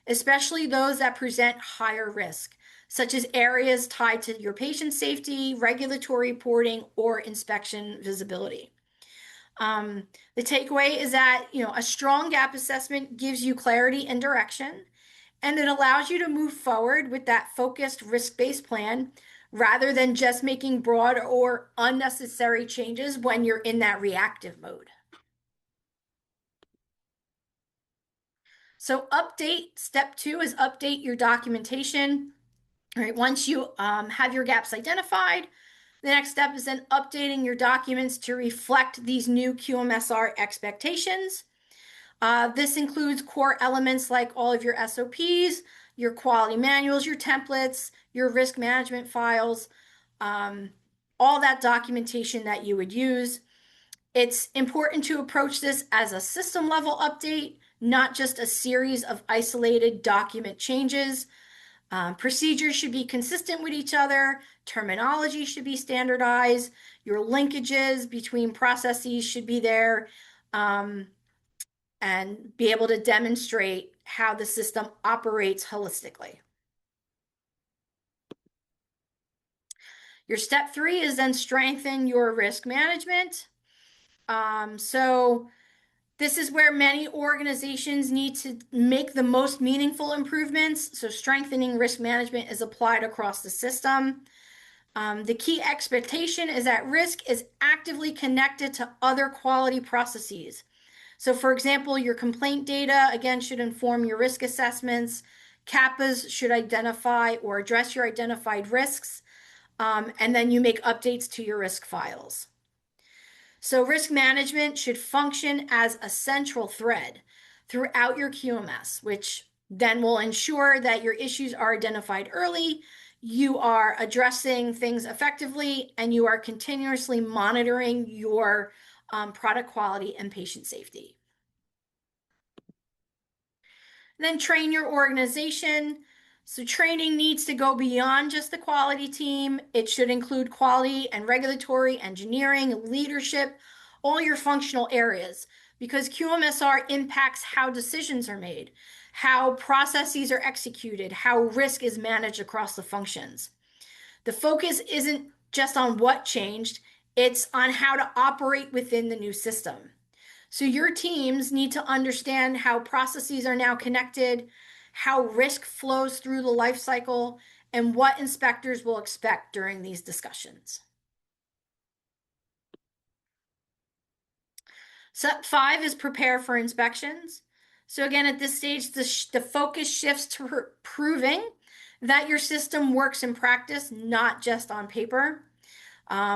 especially those that present higher risk, such as areas tied to your patient safety, regulatory reporting, or inspection visibility. The takeaway is that a strong gap assessment gives you clarity and direction, and it allows you to move forward with that focused risk-based plan rather than just making broad or unnecessary changes when you're in that reactive mode. So step 2 is update your documentation. All right, once you have your gaps identified, the next step is then updating your documents to reflect these new QMSR expectations. This includes core elements like all of your SOPs, your quality manuals, your templates, your risk management files, all that documentation that you would use. It's important to approach this as a system level update, not just a series of isolated document changes. Procedures should be consistent with each other. Terminology should be standardized. Your linkages between processes should be there, and be able to demonstrate how the system operates holistically. Your step 3 is then strengthen your risk management. So this is where many organizations need to make the most meaningful improvements. So strengthening risk management is applied across the system. The key expectation is that risk is actively connected to other quality processes. So for example, your complaint data, again, should inform your risk assessments. CAPAs should identify or address your identified risks. And then you make updates to your risk files. So risk management should function as a central thread throughout your QMS, which then will ensure that your issues are identified early, you are addressing things effectively, and you are continuously monitoring your product quality and patient safety. Then train your organization. So training needs to go beyond just the quality team. It should include quality and regulatory, engineering, leadership, all your functional areas, because QMSR impacts how decisions are made, how processes are executed, how risk is managed across the functions. The focus isn't just on what changed, It's on how to operate within the new system. So your teams need to understand how processes are now connected, how risk flows through the life cycle, and what inspectors will expect during these discussions. Step 5 is prepare for inspections. So again, at this stage, the focus shifts to proving that your system works in practice, not just on paper.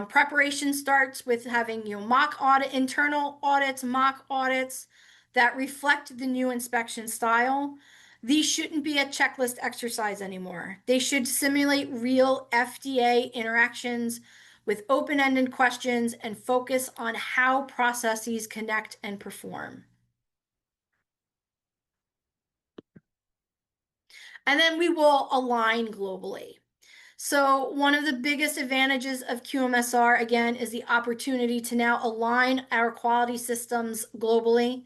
Preparation starts with having mock audit, internal audits, mock audits that reflect the new inspection style. These shouldn't be a checklist exercise anymore. They should simulate real FDA interactions with open-ended questions and focus on how processes connect and perform. And then we will align globally. So one of the biggest advantages of QMSR, again, is the opportunity to now align our quality systems globally.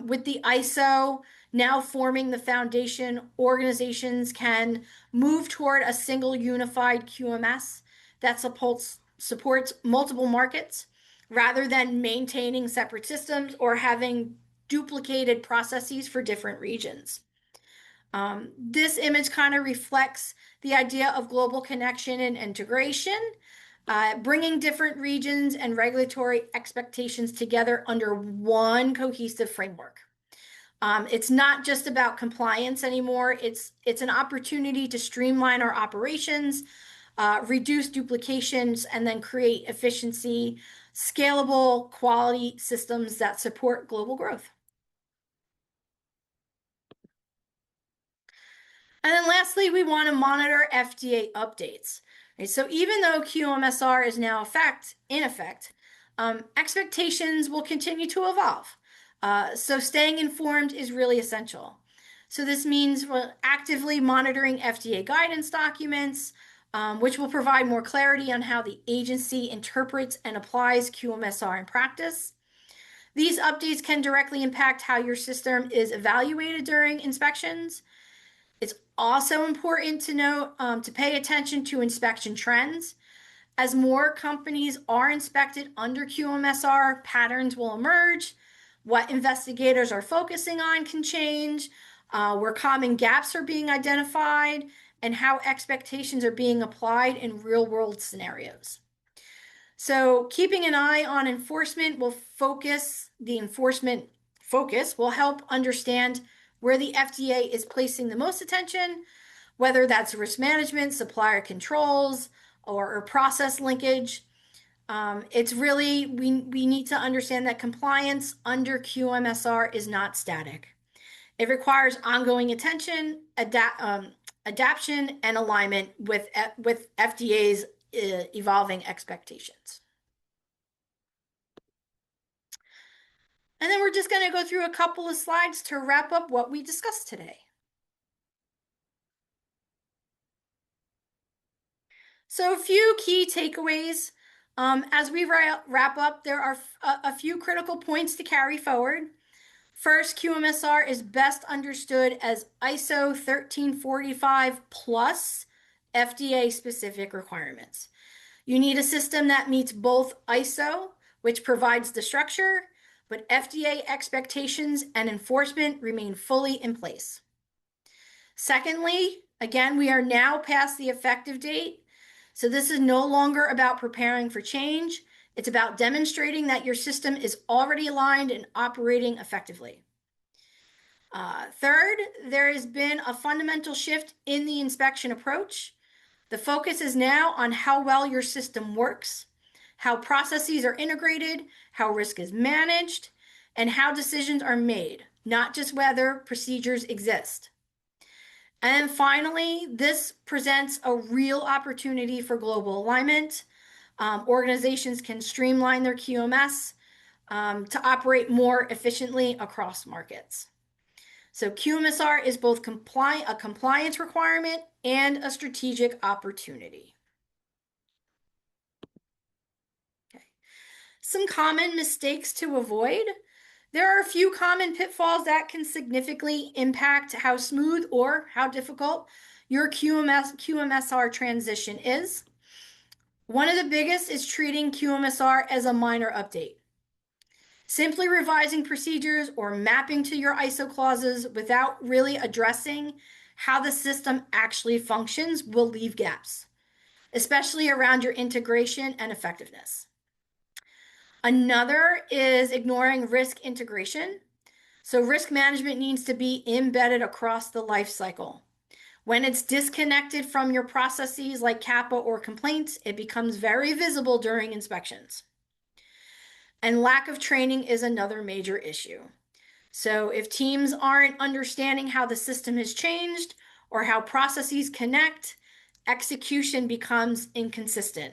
With the ISO now forming the foundation, organizations can move toward a single unified QMS that supports multiple markets rather than maintaining separate systems or having duplicated processes for different regions. This image kind of reflects the idea of global connection and integration, bringing different regions and regulatory expectations together under one cohesive framework. It's not just about compliance anymore. It's an opportunity to streamline our operations, reduce duplications, and then create efficiency, scalable quality systems that support global growth. And then lastly, we want to monitor FDA updates. Right? So even though QMSR is now in effect, expectations will continue to evolve. So staying informed is really essential. So this means we're actively monitoring FDA guidance documents, which will provide more clarity on how the agency interprets and applies QMSR in practice. These updates can directly impact how your system is evaluated during inspections. It's also important to note to pay attention to inspection trends. As more companies are inspected under QMSR, patterns will emerge. What investigators are focusing on can change, where common gaps are being identified, and how expectations are being applied in real-world scenarios. So keeping an eye on enforcement will help understand where the FDA is placing the most attention, whether that's risk management, supplier controls, or process linkage. It's really, we need to understand that compliance under QMSR is not static. It requires ongoing attention, adaptation, and alignment with FDA's evolving expectations. And then we're just going to go through a couple of slides to wrap up what we discussed today. So a few key takeaways. As we wrap up, there are a few critical points to carry forward. First, QMSR is best understood as ISO 1345 plus FDA-specific requirements. You need a system that meets both ISO, which provides the structure, but FDA expectations and enforcement remain fully in place. Secondly, again, we are now past the effective date. So this is no longer about preparing for change. It's about demonstrating that your system is already aligned and operating effectively. Third, there has been a fundamental shift in the inspection approach. The focus is now on how well your system works, how processes are integrated, how risk is managed, and how decisions are made, not just whether procedures exist. And finally, this presents a real opportunity for global alignment. Organizations can streamline their QMS to operate more efficiently across markets. So QMSR is both a compliance requirement and a strategic opportunity. Okay. Some common mistakes to avoid. There are a few common pitfalls that can significantly impact how smooth or how difficult your QMSR transition is. One of the biggest is treating QMSR as a minor update. Simply revising procedures or mapping to your ISO clauses without really addressing how the system actually functions will leave gaps, especially around your integration and effectiveness. Another is ignoring risk integration. So risk management needs to be embedded across the life cycle. When it's disconnected from your processes like CAPA or complaints, it becomes very visible during inspections. And lack of training is another major issue. So if teams aren't understanding how the system has changed or how processes connect, execution becomes inconsistent.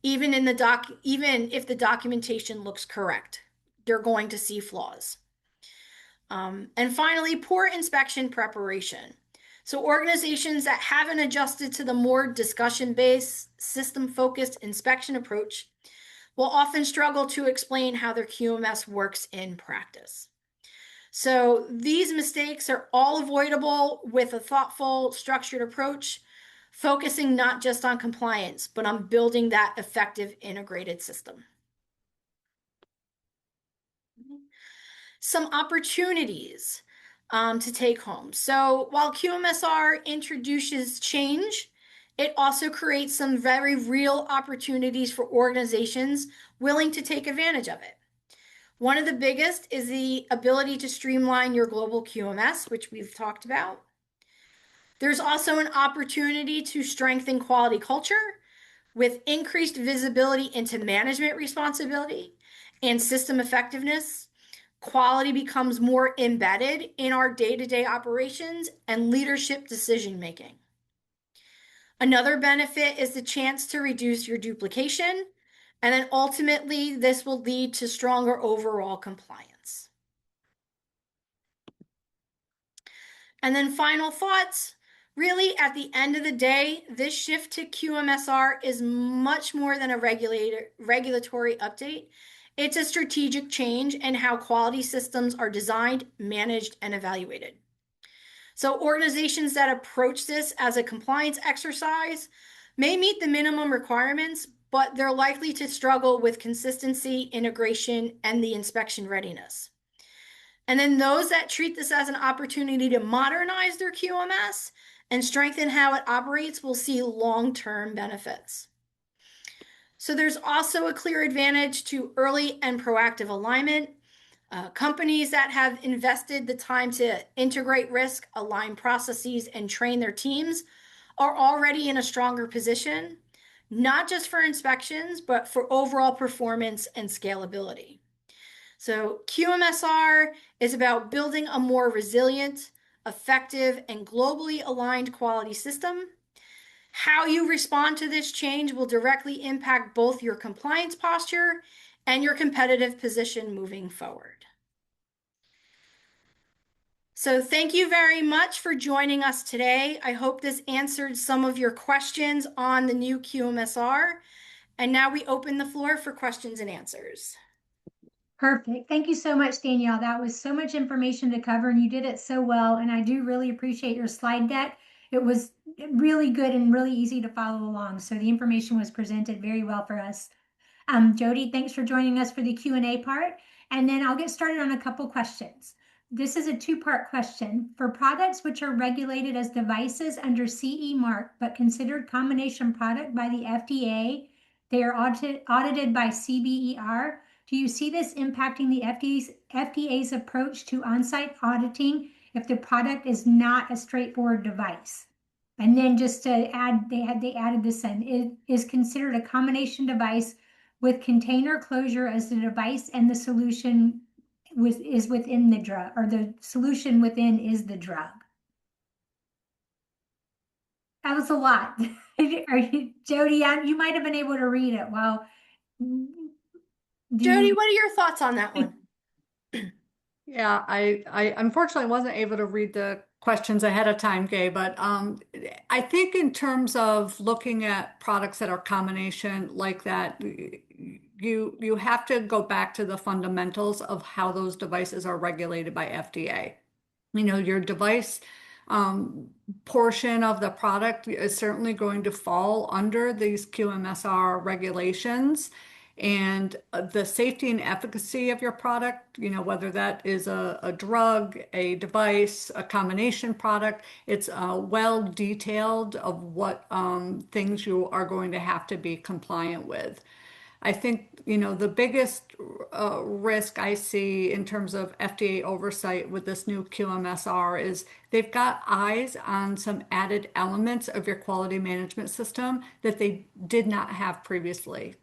Even if the documentation looks correct, they're going to see flaws. And finally, poor inspection preparation. So organizations that haven't adjusted to the more discussion-based, system-focused inspection approach will often struggle to explain how their QMS works in practice. So these mistakes are all avoidable with a thoughtful, structured approach, focusing not just on compliance, but on building that effective integrated system. Some opportunities to take home. So while QMSR introduces change, it also creates some very real opportunities for organizations willing to take advantage of it. One of the biggest is the ability to streamline your global QMS, which we've talked about. There's also an opportunity to strengthen quality culture with increased visibility into management responsibility and system effectiveness. Quality becomes more embedded in our day-to-day operations and leadership decision-making. Another benefit is the chance to reduce your duplication, and then ultimately this will lead to stronger overall compliance. And then final thoughts, really at the end of the day, this shift to QMSR is much more than a regulatory update. It's a strategic change in how quality systems are designed, managed, and evaluated. So organizations that approach this as a compliance exercise may meet the minimum requirements, but they're likely to struggle with consistency, integration, and the inspection readiness. And then those that treat this as an opportunity to modernize their QMS and strengthen how it operates will see long-term benefits. So there's also a clear advantage to early and proactive alignment. Companies that have invested the time to integrate risk, align processes, and train their teams are already in a stronger position, not just for inspections, but for overall performance and scalability. So QMSR is about building a more resilient, effective, and globally aligned quality system. How you respond to this change will directly impact both your compliance posture and your competitive position moving forward. So thank you very much for joining us today. I hope this answered some of your questions on the new QMSR. And now we open the floor for questions and answers. Perfect. Thank you so much, Danielle. That was so much information to cover, and you did it so well. And I do really appreciate your slide deck. It was really good and really easy to follow along. So the information was presented very well for us. Jody, thanks for joining us for the Q&A part. And then I'll get started on a couple questions. This is a two-part question. For products which are regulated as devices under CE mark, but considered combination product by the FDA, they are audited by CBER. Do you see this impacting the FDA's approach to on-site auditing if the product is not a straightforward device? And then just to add, they added this in, it is considered a combination device with container closure as the device and the solution is within the drug, or the solution within is the drug. That was a lot. Jody, you might have been able to read it. Well, Jody, what are your thoughts on that one? Yeah, I unfortunately wasn't able to read the questions ahead of time, Gay, but I think in terms of looking at products that are combination like that, you have to go back to the fundamentals of how those devices are regulated by FDA. You know, your device portion of the product is certainly going to fall under these QMSR regulations. And the safety and efficacy of your product, whether that is a drug, a device, a combination product, it's well detailed of what things you are going to have to be compliant with. I think, the biggest risk I see in terms of FDA oversight with this new QMSR is they've got eyes on some added elements of your quality management system that they did not have previously.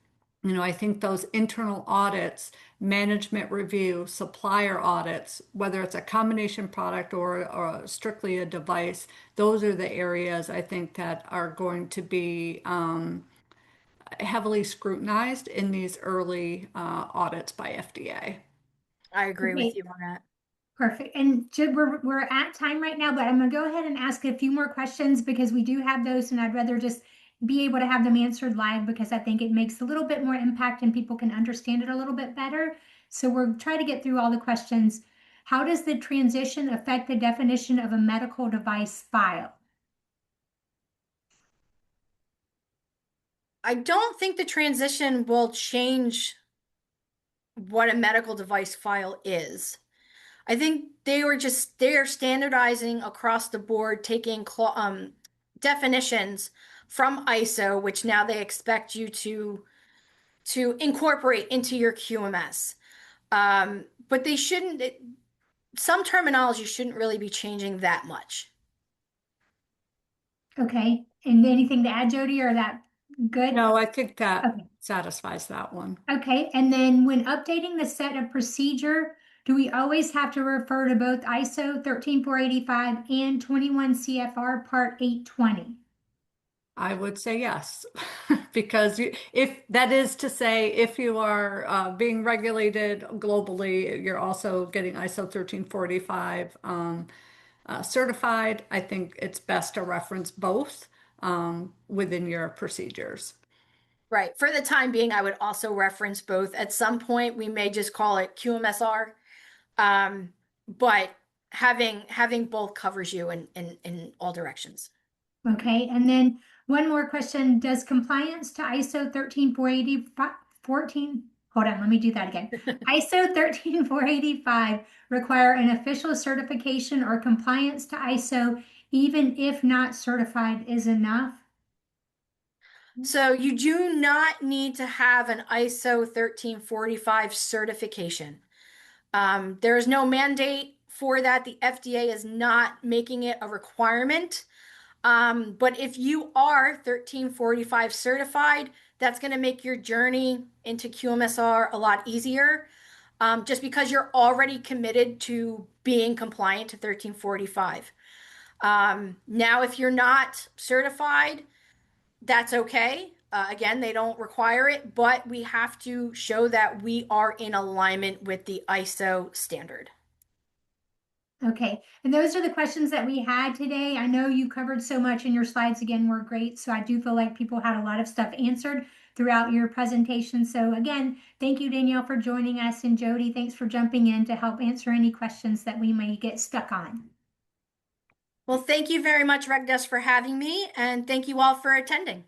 I think those internal audits, management review, supplier audits, whether it's a combination product or strictly a device, those are the areas I think that are going to be heavily scrutinized in these early audits by FDA. I agree with Okay, you on that. perfect. And we're at time right now, but I'm gonna go ahead and ask a few more questions because we do have those, and I'd rather just be able to have them answered live because I think it makes a little bit more impact and people can understand it a little bit better. So we're trying to get through all the questions. How does the transition affect the definition of a medical device file? I don't think the transition will change what a medical device file is. I think they are standardizing across the board, taking definitions from ISO, which now they expect you to incorporate into your QMS. But they shouldn't. Some terminology shouldn't really be changing that much. Okay, and anything to add, Jody, or that good? No, I think that Okay. satisfies that one. Okay, and then when updating the set of procedure, do we always have to refer to both ISO 13485 and 21 CFR Part 820? I would say yes, because if that is to say, if you are being regulated globally, you're also getting ISO 1345 certified. I think it's best to reference both within your procedures. Right. For the time being, I would also reference both. At some point, we may just call it QMSR. But having both covers you in all directions. Okay, and then one more question. Does compliance to ISO 13485 14, hold on, let me do that again. ISO 13485 require an official certification or compliance to ISO even if not certified is enough? So you do not need to have an ISO 1345 certification. There is no mandate for that. The FDA is not making it a requirement. But if you are 1345 certified, that's going to make your journey into QMSR a lot easier, just because you're already committed to being compliant to 1345. Now, if you're not certified, that's okay. Again, they don't require it, but we have to show that we are in alignment with the ISO standard. Okay, and those are the questions that we had today. I know you covered so much and your slides again were great. So I do feel like people had a lot of stuff answered throughout your presentation. So again, thank you, Danielle, for joining us. And Jody, thanks for jumping in to help answer any questions that we may get stuck on. Well, thank you very much, Regdes, for having me, and thank you all for attending.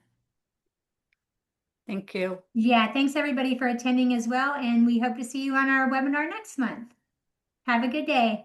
Thank you. Yeah, thanks everybody for attending as well. And we hope to see you on our webinar next month. Have a good day.